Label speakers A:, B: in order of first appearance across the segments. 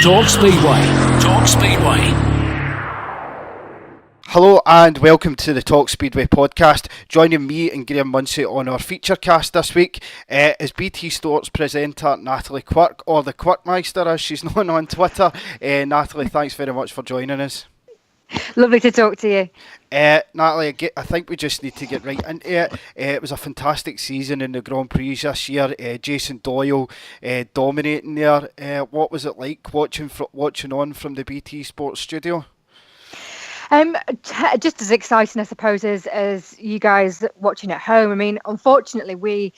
A: Talk Speedway. Talk Speedway.
B: Hello and welcome to the Talk Speedway podcast. Joining me and Graham Munsey on our Featurecast this week is BT Sports presenter Natalie Quirk, or the Quirkmeister as she's known on Twitter. Natalie, thanks very much for joining us.
C: Lovely to talk to you.
B: Natalie, I think we just need to get right into it. It was a fantastic season in the Grand Prix this year. Jason Doyle dominating there. What was it like watching on from the BT Sports studio?
C: Just as exciting, I suppose, as you guys watching at home. I mean, unfortunately,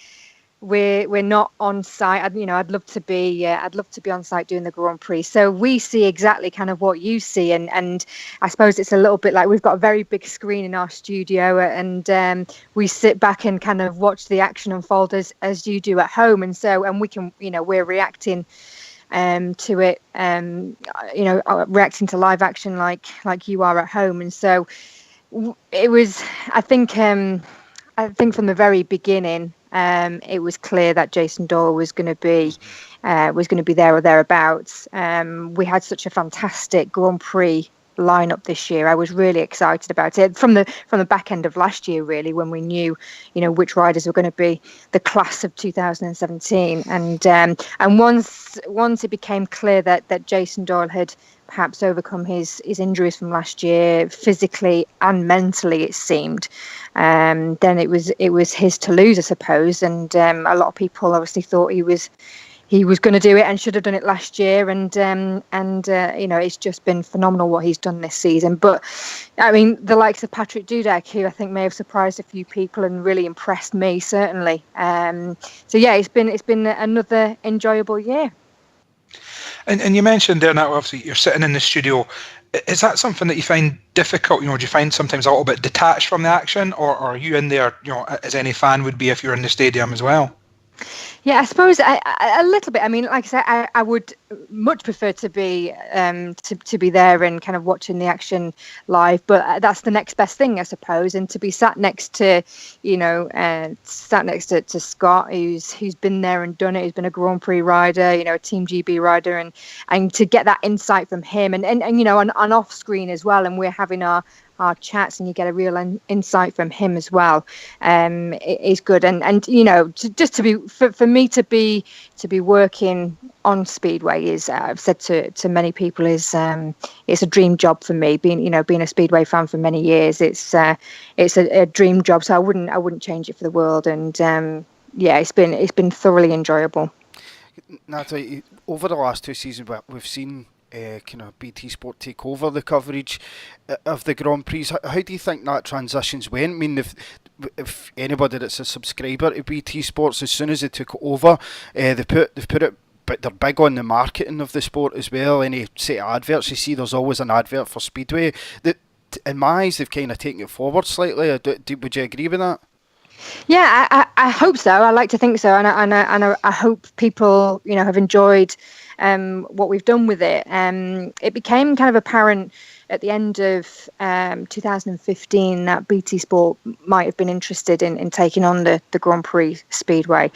C: we're not on site. I'd love to be on site doing the Grand Prix. So we see exactly kind of what you see, and I suppose it's a little bit like we've got a very big screen in our studio, and we sit back and kind of watch the action unfold as you do at home, and we can, we're reacting to it, reacting to live action like you are at home. And so it was, I think from the very beginning, it was clear that Jason Doyle was going to be there or thereabouts. We had such a fantastic Grand Prix lineup this year. I was really excited about it from the back end of last year, really, when we knew which riders were going to be the class of 2017, and once it became clear that Jason Doyle had perhaps overcome his injuries from last year physically and mentally, it seemed, then it was his to lose, I suppose, and a lot of people obviously thought he was going to do it and should have done it last year, and it's just been phenomenal what he's done this season. But I mean, the likes of Patrick Dudek, who I think may have surprised a few people and really impressed me, certainly. So yeah, it's been another enjoyable year.
D: And you mentioned there now, obviously you're sitting in the studio. Is that something that you find difficult? Do you find sometimes a little bit detached from the action, or are you in there, as any fan would be if you're in the stadium as well?
C: Yeah, I suppose a little bit. I mean, like I said, I would much prefer to be there and kind of watching the action live. But that's the next best thing, I suppose. And to be sat next to, to Scott, who's been there and done it, who's been a Grand Prix rider, a Team GB rider, and to get that insight from him, and on off screen as well. And we're having our chats, and you get a real insight from him as well. It is good, and just to be for me to be working on Speedway is, I've said to many people, it's a dream job for me. Being a Speedway fan for many years, it's a dream job. So I wouldn't change it for the world. And it's been thoroughly enjoyable.
B: Natalie, over the last two seasons, we've seen kind of BT Sport take over the coverage of the Grand Prix. How do you think that transitions went? I mean, if anybody that's a subscriber to BT Sports, as soon as they took it over, they've put it, but they're big on the marketing of the sport as well. Any set of adverts you see, there's always an advert for Speedway. That, in my eyes, they've kind of taken it forward slightly. Would you agree with that?
C: Yeah, I hope so. I like to think so, and I hope people have enjoyed what we've done with it. It became kind of apparent at the end of 2015 that BT Sport might have been interested in taking on the Grand Prix Speedway,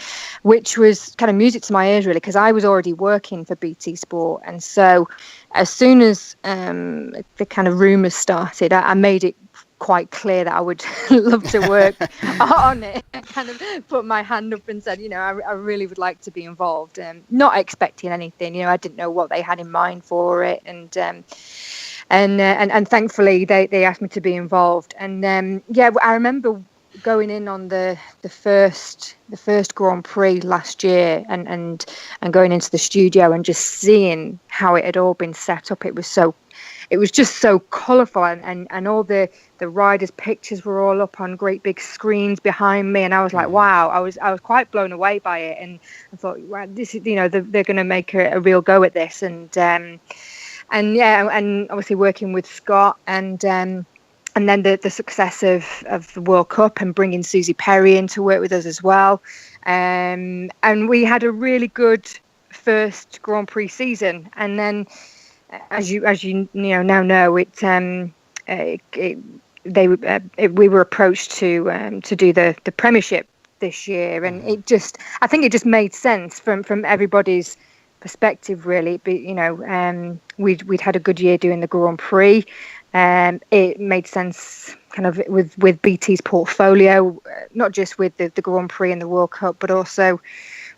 C: which was kind of music to my ears, really, because I was already working for BT Sport. And so as soon as the kind of rumours started, I made it quite clear that I would love to work on it, and kind of put my hand up and said, I really would like to be involved, not expecting anything. I didn't know what they had in mind for it, and thankfully they asked me to be involved. And I remember going in on the first Grand Prix last year, and going into the studio and just seeing how it had all been set up. It was just so colourful, and all the riders' pictures were all up on great big screens behind me, and I was like, wow, I was quite blown away by it, and I thought, wow, this is, they're going to make a real go at this, and obviously working with Scott, and then the success of the World Cup and bringing Susie Perry in to work with us as well, and we had a really good first Grand Prix season, and then, as you now know, we were approached to do the Premiership this year, and I think it just made sense from everybody's perspective, really. But we'd had a good year doing the Grand Prix. It made sense kind of with BT's portfolio, not just with the Grand Prix and the World Cup, but also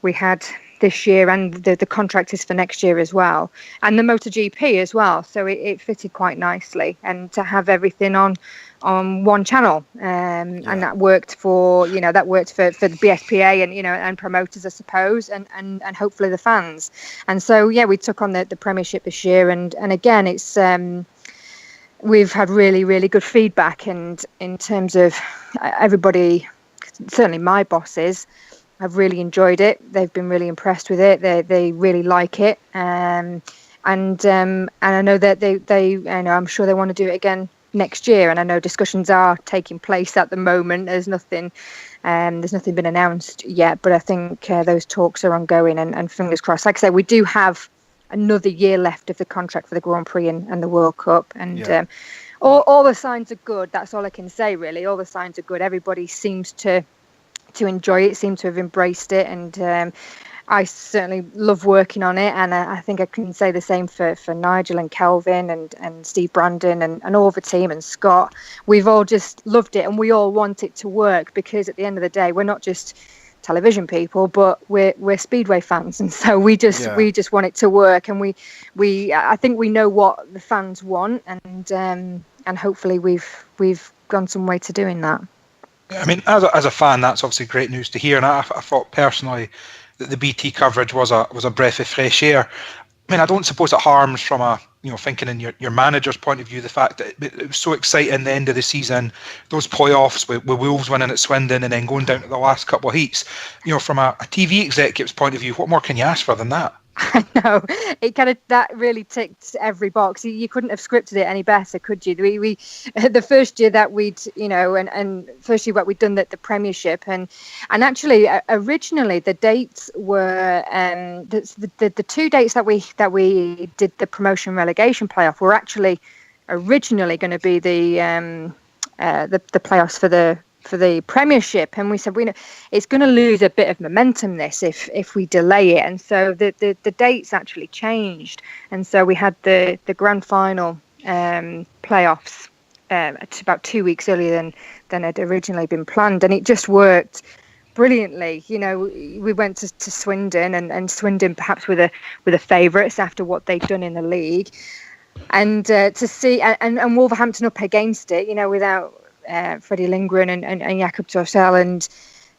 C: we had this year and the contract is for next year as well, and the MotoGP as well. So it fitted quite nicely, and to have everything on one channel, and that worked for the BSPA and promoters, I suppose, and hopefully the fans. And so we took on the Premiership this year, and again it's we've had really, really good feedback, and in terms of everybody, certainly my bosses have really enjoyed it. They've been really impressed with it. They really like it, and I know that they I'm sure they want to do it again next year. And I know discussions are taking place at the moment. There's nothing been announced yet, but I think those talks are ongoing, and fingers crossed. Like I said, we do have another year left of the contract for the Grand Prix and the World Cup, and all the signs are good. That's all I can say, really. All the signs are good. Everybody seems to enjoy it, seem to have embraced it, and I certainly love working on it, and I think I can say the same for Nigel and Kelvin and Steve Brandon and all the team and Scott. We've all just loved it, and we all want it to work, because at the end of the day we're not just television people, but we're Speedway fans, and so we just want it to work, and I think we know what the fans want, and hopefully we've gone some way to doing that.
D: I mean, as a fan, that's obviously great news to hear, and I thought personally that the BT coverage was a breath of fresh air. I mean, I don't suppose it harms from a thinking in your manager's point of view, the fact that it was so exciting the end of the season, those playoffs with Wolves winning at Swindon and then going down to the last couple of heats. From a TV executive's point of view, what more can you ask for than that?
C: I know, that really ticked every box. You couldn't have scripted it any better, could you? We the first year that we'd and first year that we'd done the Premiership, and actually originally the dates were the two dates that we did the promotion relegation playoff were actually originally going to be the playoffs for the Premiership, and we said it's going to lose a bit of momentum if we delay it, and so the dates actually changed, and so we had the grand final playoffs about 2 weeks earlier than had originally been planned, and it just worked brilliantly. We went to Swindon, and Swindon perhaps were the favourites after what they'd done in the league, and to see and Wolverhampton up against it, without Freddie Lindgren and Jakob Torsell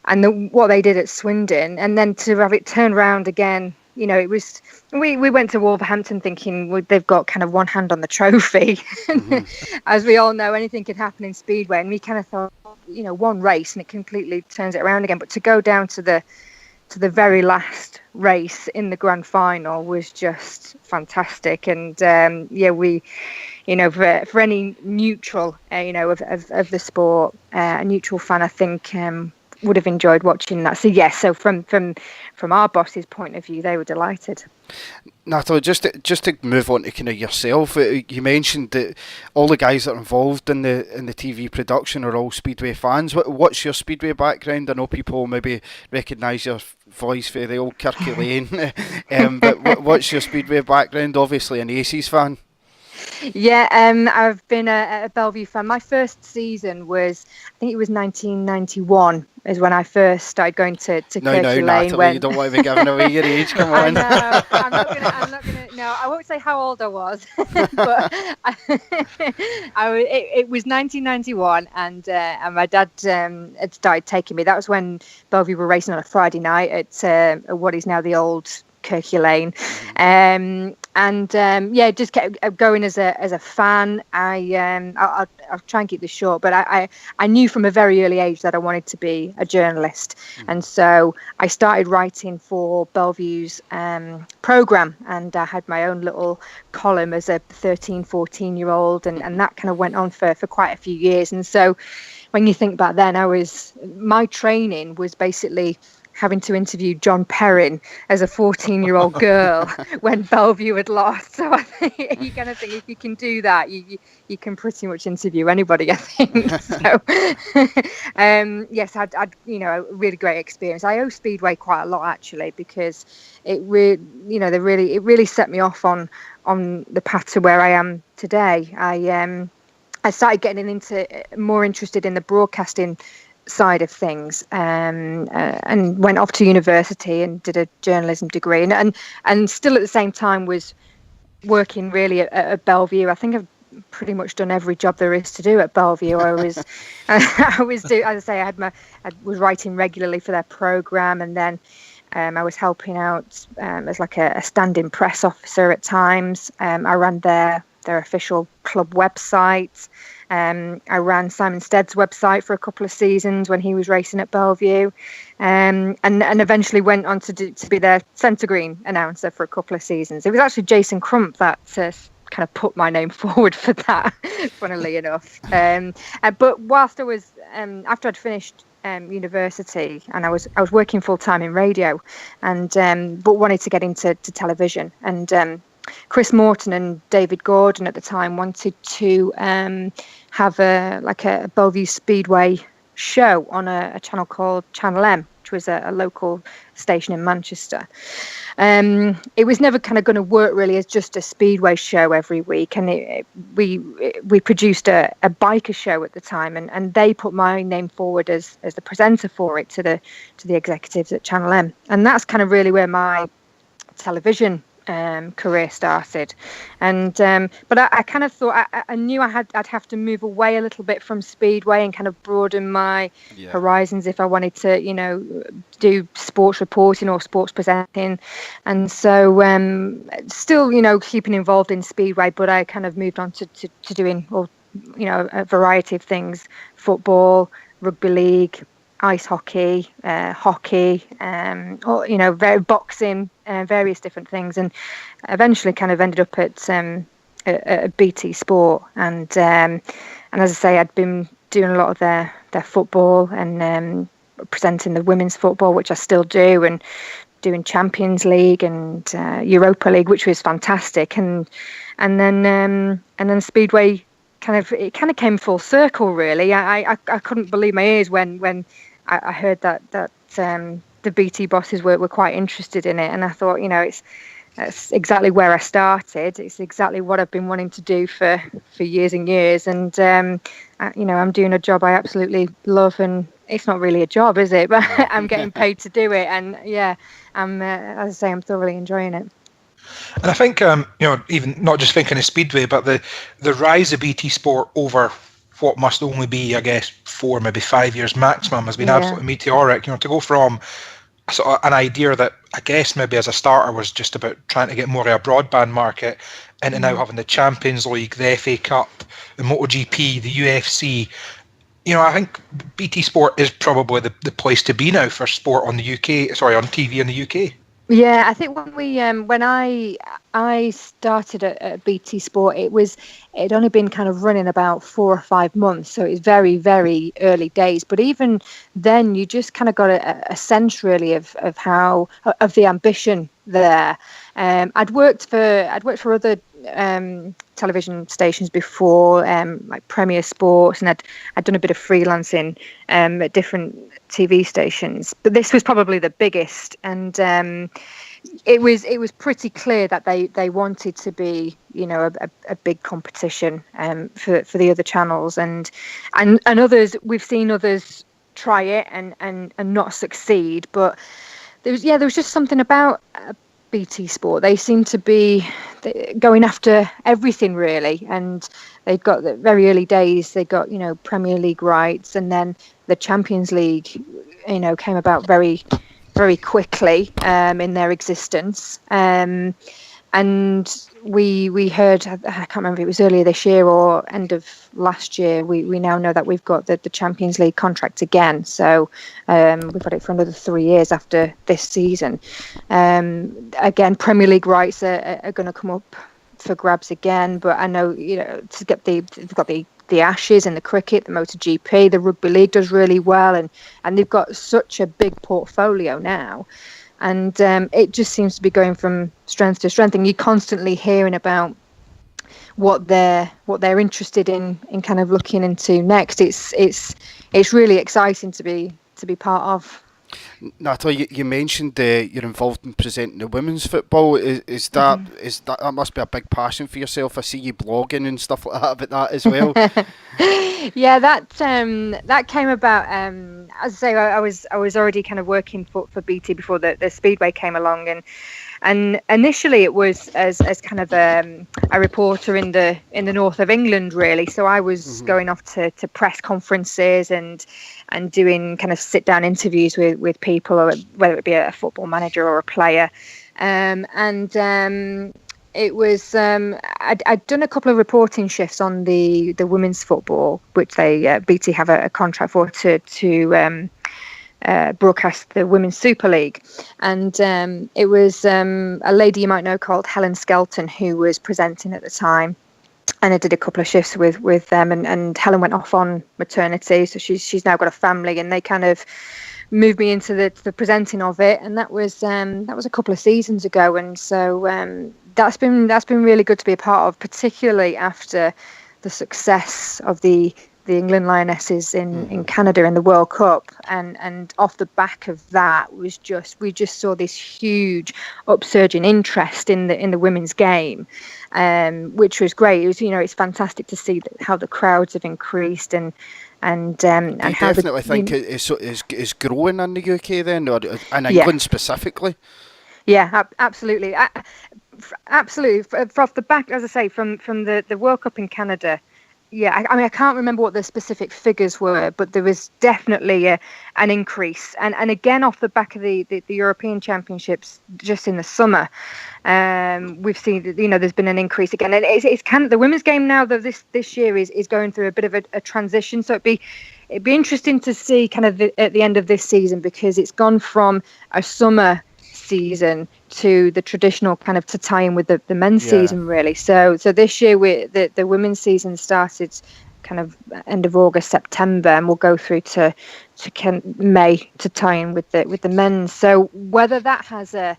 C: and what they did at Swindon, and then to have it turned around again, it was we went to Wolverhampton thinking they've got kind of one hand on the trophy. Mm-hmm. As we all know, anything could happen in Speedway, and we kind of thought one race and it completely turns it around again, but to go down to the very last race in the grand final was just fantastic. And we for any neutral of the sport, a neutral fan, I think would have enjoyed watching that. So yes, so from our boss's point of view, they were delighted.
B: Natalie, just to move on to kind of yourself, you mentioned that all the guys that are involved in the TV production are all Speedway fans. What's your Speedway background? I know people maybe recognise your voice for the old Kirky Lane, but what's your Speedway background? Obviously an Aces fan.
C: Yeah, I've been a Belle Vue fan. My first season was, I think it was 1991, is when I first started going to Kirky Lane.
B: Natalie, you don't want to be giving away your age. Come on.
C: I'm not gonna. No, I won't say how old I was, but it was 1991, and my dad had started taking me. That was when Belle Vue were racing on a Friday night at what is now the old Kirky Lane, just kept going as a fan. I'll try and keep this short, but I knew from a very early age that I wanted to be a journalist, and so I started writing for Belle Vue's program, and I had my own little column as a 13-14-year-old, and that kind of went on for quite a few years. And so when you think back then, my training was basically having to interview John Perrin as a 14-year-old girl when Belle Vue had lost. So I think you kind of think if you can do that, you can pretty much interview anybody, I think. So yes, I'd a really great experience. I owe Speedway quite a lot actually, because it really set me off on the path to where I am today. I started getting more interested in the broadcasting side of things, and went off to university and did a journalism degree, and still at the same time was working really at Belle Vue. I think I've pretty much done every job there is to do at Belle Vue. I was was writing regularly for their program, and then I was helping out as like a stand-in press officer at times. I ran their official club website. I ran Simon Stead's website for a couple of seasons when he was racing at Belle Vue, and eventually went on to be their centre green announcer for a couple of seasons. It was actually Jason Crump that kind of put my name forward for that, funnily enough. But whilst I was after I'd finished university, and I was working full time in radio, and but wanted to get into television, and Chris Morton and David Gordon at the time wanted to have a Belle Vue Speedway show on a channel called Channel M, which was a local station in Manchester. It was never kind of going to work really as just a speedway show every week, and we produced a biker show at the time, and they put my name forward as the presenter for it to the executives at Channel M, and that's kind of really where my television career started. And but I kind of thought I knew I'd have to move away a little bit from speedway and kind of broaden my horizons if I wanted to do sports reporting or sports presenting. And so still keeping involved in speedway, but I kind of moved on to doing a variety of things: football, rugby league, ice hockey, hockey, boxing, various different things, and eventually kind of ended up at BT Sport. And as I say, I'd been doing a lot of their football and presenting the women's football, which I still do, and doing Champions League and Europa League, which was fantastic. And then Speedway kind of came full circle, really. I couldn't believe my ears when I heard that the BT bosses were quite interested in it, and I thought, that's exactly where I started. It's exactly what I've been wanting to do for years and years, and I'm doing a job I absolutely love, and it's not really a job, is it? But I'm getting paid to do it, and I'm as I say, I'm thoroughly enjoying it.
D: And I think even not just thinking of Speedway, but the rise of BT Sport over what must only be, I guess, 4, maybe 5 years maximum has been absolutely meteoric. To go from sort of an idea that I guess maybe as a starter was just about trying to get more of a broadband market, into now having the Champions League, the FA Cup, the MotoGP, the UFC. I think BT Sport is probably the place to be now for sport on TV in the UK.
C: Yeah, I think when I started at BT Sport, it'd only been kind of running about 4 or 5 months, so it was very, very early days. But even then, you just kind of got a sense really of the ambition there. I'd worked for other television stations before, like Premier Sports, and I'd done a bit of freelancing at different TV stations, but this was probably the biggest, and it was pretty clear that they wanted to be a big competition for the other channels, and others. We've seen others try it and not succeed, but there was just something about BT Sport. They seem to be going after everything really, and they've got the very early days. They got Premier League rights, and then the Champions League came about very, very quickly in their existence. And we heard, I can't remember if it was earlier this year or end of last year, we now know that we've got the Champions League contract again. So we've got it for another 3 years after this season. Again, Premier League rights are going to come up for grabs again, but I know to get they've got the the Ashes and the cricket, the MotoGP, the rugby league does really well, and they've got such a big portfolio now, and it just seems to be going from strength to strength, and you're constantly hearing about what they're interested in kind of looking into next. It's really exciting to be part of.
B: Natalie, you mentioned you're involved in presenting the women's football. Is that that must be a big passion for yourself? I see you blogging and stuff like that about that as well.
C: Yeah, that came about. As I say, I was already kind of working for BT before the Speedway came along, and initially it was as kind of a reporter in the north of England, really. So I was going off to press conferences and doing kind of sit down interviews with people, or whether it be a football manager or a player, it was I'd done a couple of reporting shifts on the women's football, which they BT have a contract for to broadcast the Women's Super League, and it was a lady you might know called Helen Skelton who was presenting at the time, and I did a couple of shifts with them, and Helen went off on maternity, so she's now got a family, and they kind of moved me into the presenting of it, and that was a couple of seasons ago, and so that's been really good to be a part of, particularly after the success of the England Lionesses in Canada in the World Cup, and off the back of that we just saw this huge upsurge in interest in the women's game, which was great. It was, it's fantastic to see how the crowds have increased and how
B: definitely think it's growing in the UK then, or in England specifically.
C: Yeah, absolutely. Absolutely. Off the back, as I say, from the World Cup in Canada. Yeah, I mean, I can't remember what the specific figures were, but there was definitely an increase. And again, off the back of the European Championships just in the summer, we've seen that, there's been an increase again. And it's kind of the women's game now that this year is going through a bit of a transition. So it'd be interesting to see kind of at the end of this season, because it's gone from a summer season to the traditional kind of to tie in with the men's season, really. So this year the women's season started kind of end of August, September, and we'll go through to May to tie in with the men's. So whether that has a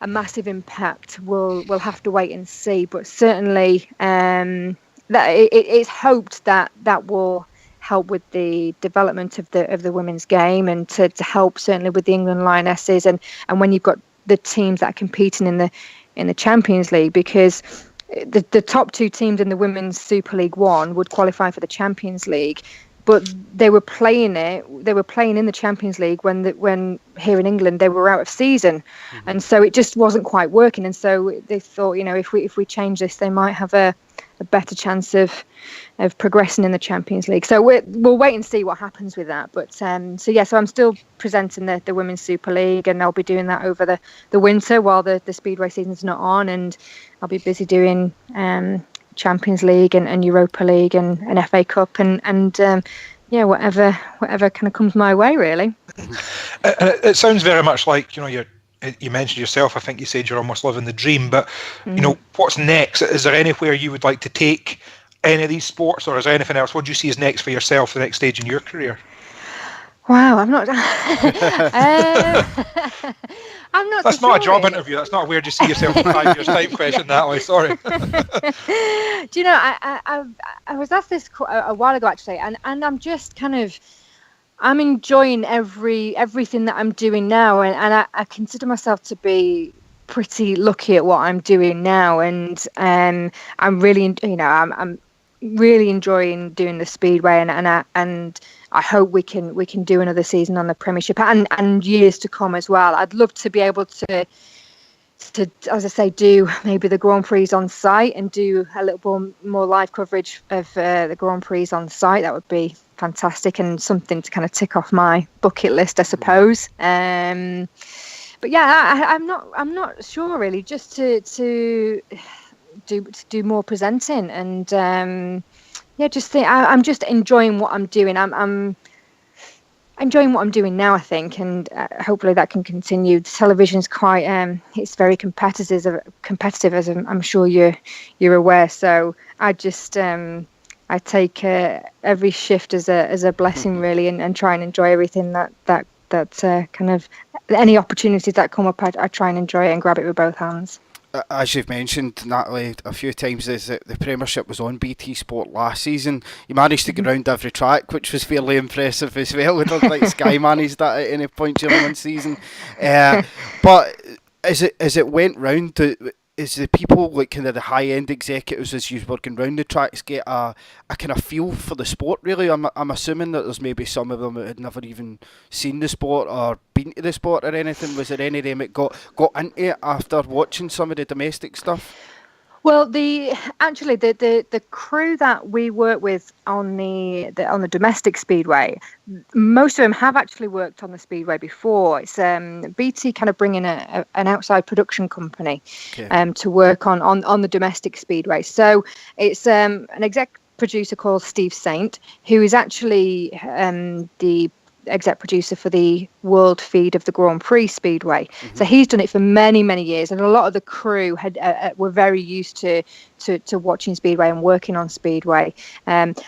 C: massive impact, we'll have to wait and see. But certainly that it's hoped that will help with the development of the women's game, and to help certainly with the England Lionesses, and when you've got the teams that are competing in the Champions League, because the top two teams in the Women's Super League 1 would qualify for the Champions League, but they were playing in the Champions League when here in England they were out of season, and so it just wasn't quite working, and so they thought, if we change this, they might have a better chance of progressing in the Champions League. So we'll wait and see what happens with that. But so I'm still presenting the Women's Super League, and I'll be doing that over the winter while the Speedway season's not on, and I'll be busy doing Champions League and Europa League and FA Cup and whatever kind of comes my way, really.
D: It sounds very much like you mentioned yourself, I think you said you're almost living the dream, but what's next? Is there anywhere you would like to take any of these sports, or is there anything else? What do you see as next for yourself, the next stage in your career?
C: Wow, I'm not. I'm not.
D: That's not a job interview. That's not a where do you see yourself in 5 years' time question, Natalie. Sorry.
C: Do you know, I was asked this a while ago actually, and I'm just kind of. I'm enjoying everything that I'm doing now, and I consider myself to be pretty lucky at what I'm doing now, and I'm really, I'm really enjoying doing the Speedway, and I hope we can do another season on the Premiership and years to come as well. I'd love to be able to, as I say, do maybe the Grand Prix on site and do a little more live coverage of the Grand Prix on site. That would be fantastic, and something to kind of tick off my bucket list, I suppose. But yeah, I'm not sure really. Just to do more presenting, and I'm just enjoying what I'm doing. I'm enjoying what I'm doing now, I think, and hopefully that can continue. Television's quite it's very competitive, as I'm sure you're aware. So I just I take every shift as a blessing, really, and try and enjoy everything that kind of any opportunities that come up. I try and enjoy it and grab it with both hands.
B: As you've mentioned, Natalie, a few times, the Premiership was on BT Sport last season. You managed to get round every track, which was fairly impressive as well. It looked like Sky managed that at any point during one season. But as it went round, is the people, like kind of the high end executives, as you're working round the tracks, get a kind of feel for the sport? Really, I'm assuming that there's maybe some of them that had never even seen the sport or been to the sport or anything. Was there any of them that got into it after watching some of the domestic stuff?
C: Well, the crew that we work with on the domestic speedway, most of them have actually worked on the speedway before. It's BT kind of bringing an outside production company to work on the domestic speedway. So it's an exec producer called Steve Saint, who is actually the exec producer for the world feed of the Grand Prix Speedway. So he's done it for many, many years, and a lot of the crew were very used to watching Speedway and working on Speedway. And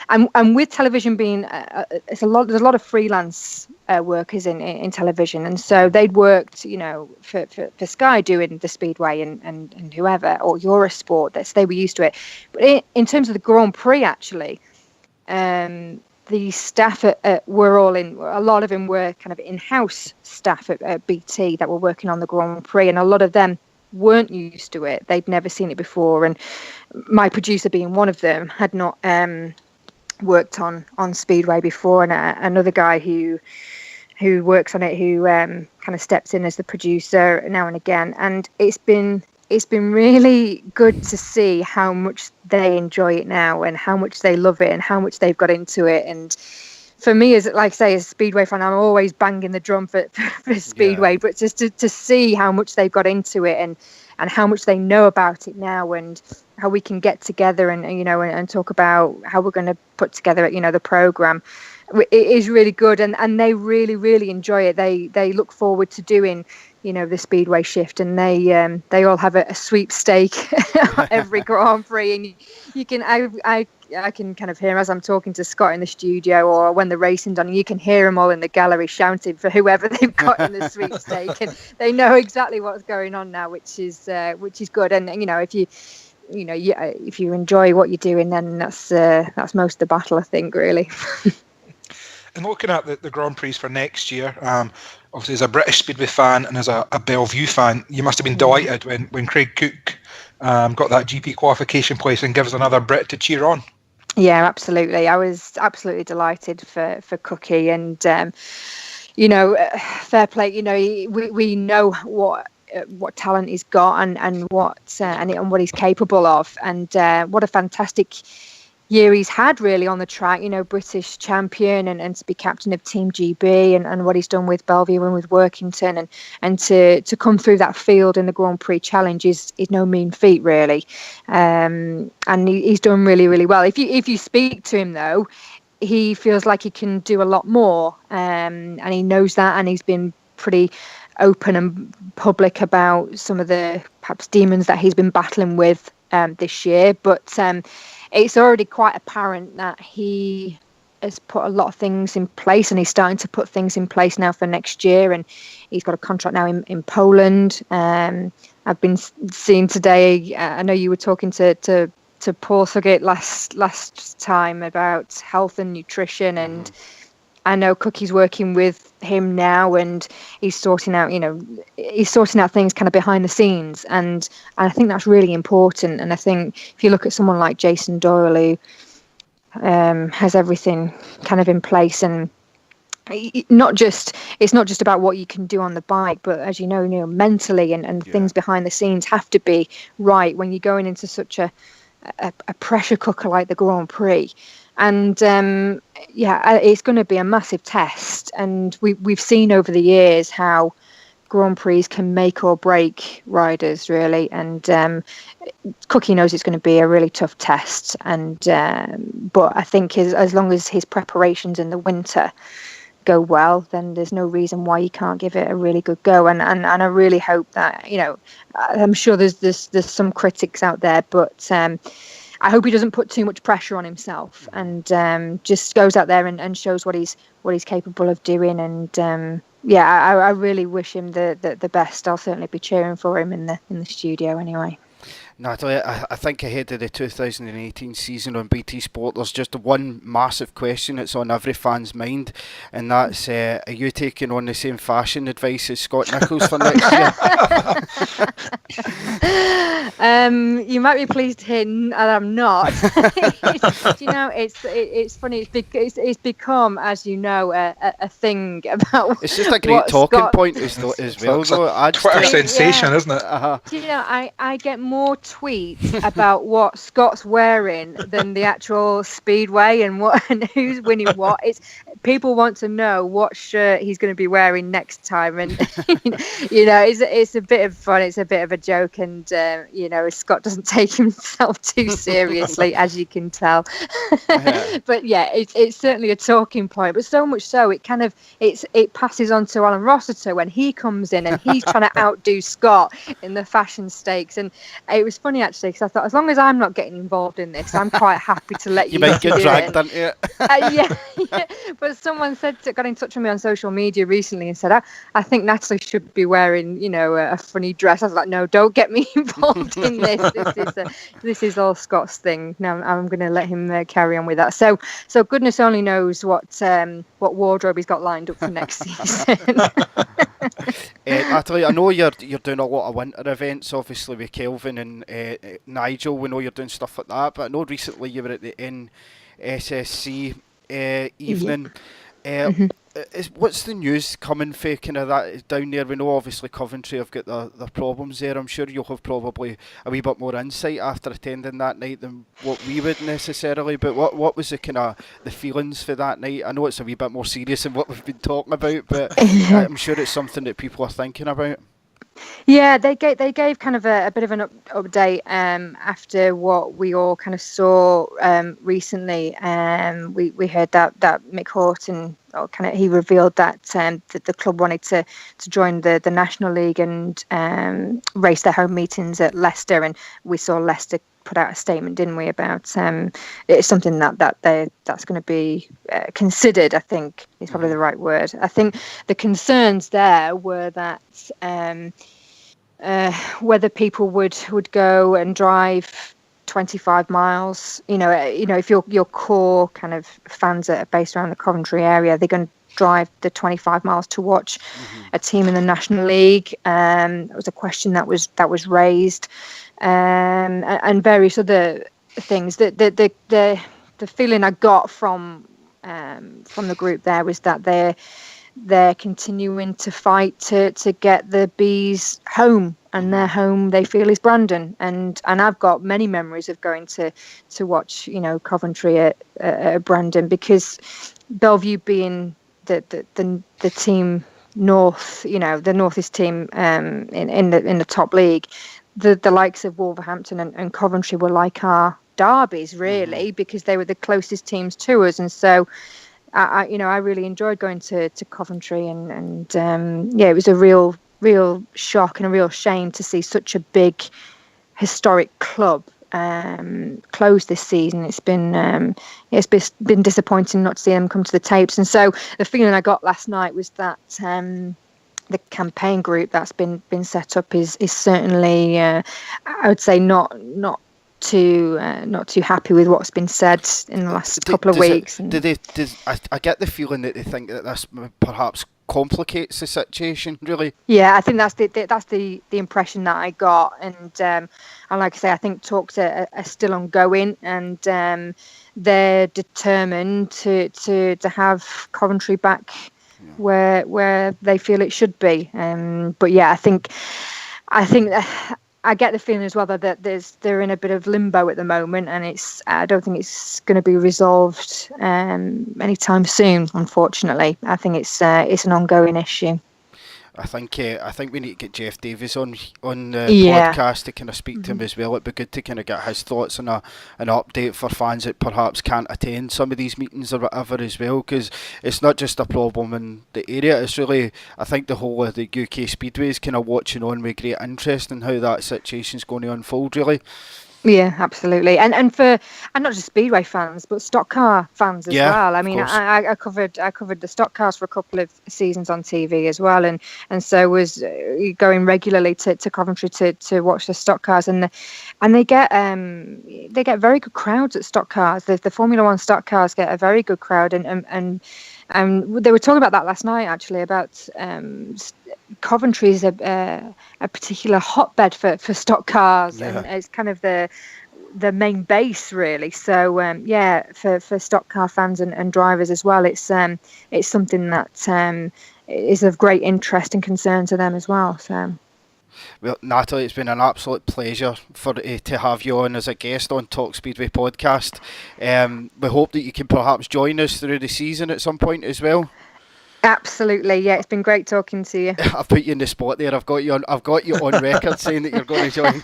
C: with television being there's a lot of freelance workers in television, and so they'd worked, for Sky doing the Speedway and whoever, or Eurosport. They were used to it. But in terms of the Grand Prix, actually, the staff were all in. A lot of them were kind of in-house staff at BT that were working on the Grand Prix, and a lot of them weren't used to it. They'd never seen it before, and my producer, being one of them, had not worked on Speedway before, and another guy who works on it, who kind of steps in as the producer now and again, and it's been really good to see how much they enjoy it now and how much they love it and how much they've got into it. And for me, as a Speedway fan, I'm always banging the drum for Speedway, but just to see how much they've got into it and how much they know about it now, and how we can get together and talk about how we're going to put together, the program. It is really good, and they really, really enjoy it. They look forward to doing the Speedway shift, and they all have a sweepstake every Grand Prix, and you can I can kind of hear, as I'm talking to Scott in the studio, or when the racing done, you can hear them all in the gallery shouting for whoever they've got in the sweepstake, and they know exactly what's going on now, which is good. And if you enjoy what you're doing, then that's most of the battle, I think, really.
D: And looking at the Grand Prix for next year, obviously as a British Speedway fan and as a Belle Vue fan, you must have been delighted when Craig Cook got that GP qualification place and gives another Brit to cheer on. Yeah,
C: absolutely. I was absolutely delighted for Cookie, and fair play. We know what talent he's got and what he's capable of, and what a fantastic year he's had, really, on the track. British champion, and to be captain of Team GB, and what he's done with Belle Vue and with Workington, and to come through that field in the Grand Prix Challenge is no mean feat, really. And he's done really, really well. If you speak to him, though, he feels like he can do a lot more, and he knows that, and he's been pretty open and public about some of the perhaps demons that he's been battling with this year. But it's already quite apparent that he has put a lot of things in place, and he's starting to put things in place now for next year. And he's got a contract now in Poland. I've been seeing today, I know you were talking to Paul Suggett last time about health and nutrition, and I know Cookie's working with him now, and he's sorting out things kind of behind the scenes, and I think that's really important. And I think if you look at someone like Jason Doyle, who has everything kind of in place, and it's not just about what you can do on the bike, but as you know, mentally and things behind the scenes have to be right when you're going into such a pressure cooker like the Grand Prix. And it's going to be a massive test, and we've seen over the years how Grand Prix can make or break riders, really. And Cookie knows it's going to be a really tough test, and but I think as long as his preparations in the winter go well, then there's no reason why you can't give it a really good go. And I really hope that, I'm sure there's some critics out there, but I hope he doesn't put too much pressure on himself, and just goes out there and shows what he's capable of doing. And I really wish him the best. I'll certainly be cheering for him in the studio anyway.
B: Natalie, I think ahead of the 2018 season on BT Sport, there's just one massive question that's on every fan's mind, and that's, are you taking on the same fashion advice as Scott Nicholls for next year?
C: You might be pleased to hear that I'm not. It's funny. It's become, as you know, a thing about.
B: It's just a great talking point as well. Though.
D: Twitter sensation, isn't it?
C: Do you know, I get more tweets about what Scott's wearing than the actual speedway and who's winning what. It's people want to know what shirt he's going to be wearing next time, and it's a bit of fun. It's a bit of a joke, and Scott doesn't take himself too seriously, as you can tell. Yeah. But yeah, it's certainly a talking point. But so much so, it passes on to Alan Rossiter when he comes in and he's trying to outdo Scott in the fashion stakes. And it was funny actually, because I thought, as long as I'm not getting involved in this, I'm quite happy to let you.
B: You might get dragged, don't you?
C: Yeah. But someone got in touch with me on social media recently and said, I think Natalie should be wearing, a funny dress. I was like, no, don't get me involved in this. This is all Scott's thing. No, I'm going to let him carry on with that. So goodness only knows what wardrobe he's got lined up for next season.
B: Natalie, I know you're doing a lot of winter events, obviously with Kelvin and Nigel. We know you're doing stuff like that, but I know recently you were at the NSSC evening. What's the news coming for kind of that down there? We know obviously Coventry have got their problems there. I'm sure you'll have probably a wee bit more insight after attending that night than what we would necessarily. But what was the kind of the feelings for that night? I know it's a wee bit more serious than what we've been talking about, but I'm sure it's something that people are thinking about.
C: Yeah, they gave kind of a bit of an update after what we all kind of saw recently. We heard that Mick Horton, he revealed that the club wanted to join the National League and race their home meetings at Leicester, and we saw Leicester put out a statement, didn't we, about it's something that's going to be considered. I think is probably the right word. I think the concerns there were that whether people would go and drive 25 miles. If your core kind of fans that are based around the Coventry area, they're going to drive the 25 miles to watch a team in the National League. That was a question that was raised. And various other things. The feeling I got from the group there was that they're continuing to fight to get the bees home, and their home they feel is Brandon. And I've got many memories of going to watch Coventry at Brandon, because Belle Vue being the team north, the northeast team in the top league. The likes of Wolverhampton and Coventry were like our derbies, really, because they were the closest teams to us. And so, I really enjoyed going to Coventry, and it was a real shock and a real shame to see such a big historic club close this season. It's been disappointing not to see them come to the tapes. And so the feeling I got last night was that the campaign group that's been set up is certainly, I would say, not too happy with what's been said in the last couple of weeks.
B: I get the feeling that they think that this perhaps complicates the situation, really.
C: Yeah, I think that's the impression that I got, and like I say, I think talks are still ongoing, and they're determined to have Coventry back where they feel it should be. But yeah, I think I get the feeling as well that they're in a bit of limbo at the moment, and I don't think it's going to be resolved anytime soon. Unfortunately, I think it's an ongoing issue.
B: I think we need to get Jeff Davies on the podcast to kind of speak to him as well. It'd be good to kind of get his thoughts on an update for fans that perhaps can't attend some of these meetings or whatever as well, because it's not just a problem in the area. It's really, I think the whole of the UK Speedway is kind of watching on with great interest in how that situation's going to unfold, really.
C: Yeah, absolutely, and not just speedway fans, but stock car fans as well. I mean, I covered the stock cars for a couple of seasons on TV as well, and so was going regularly to Coventry to watch the stock cars, and they get very good crowds at stock cars. The Formula One stock cars get a very good crowd, and they were talking about that last night actually, about Coventry is a particular hotbed for stock cars, and it's kind of the main base really. So for stock car fans and drivers as well, it's something that is of great interest and concern to them as well. So.
B: Well, Natalie, it's been an absolute pleasure to have you on as a guest on Talk Speedway podcast. We hope that you can perhaps join us through the season at some point as well.
C: Absolutely, yeah. It's been great talking to you.
B: I've put you in the spot there. I've got you on record saying that you're going to join.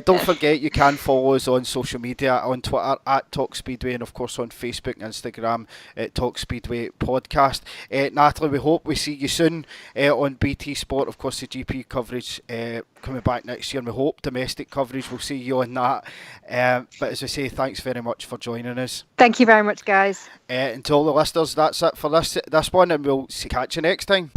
B: Don't forget, you can follow us on social media, on Twitter at Talk Speedway, and of course on Facebook and Instagram at Talk Speedway Podcast. Natalie, we hope we see you soon on BT Sport. Of course, the GP coverage coming back next year, and we hope domestic coverage will see you on that. But as I say, thanks very much for joining us.
C: Thank you very much, guys.
B: And to all the listeners, that's it for this one, and we'll catch you next time.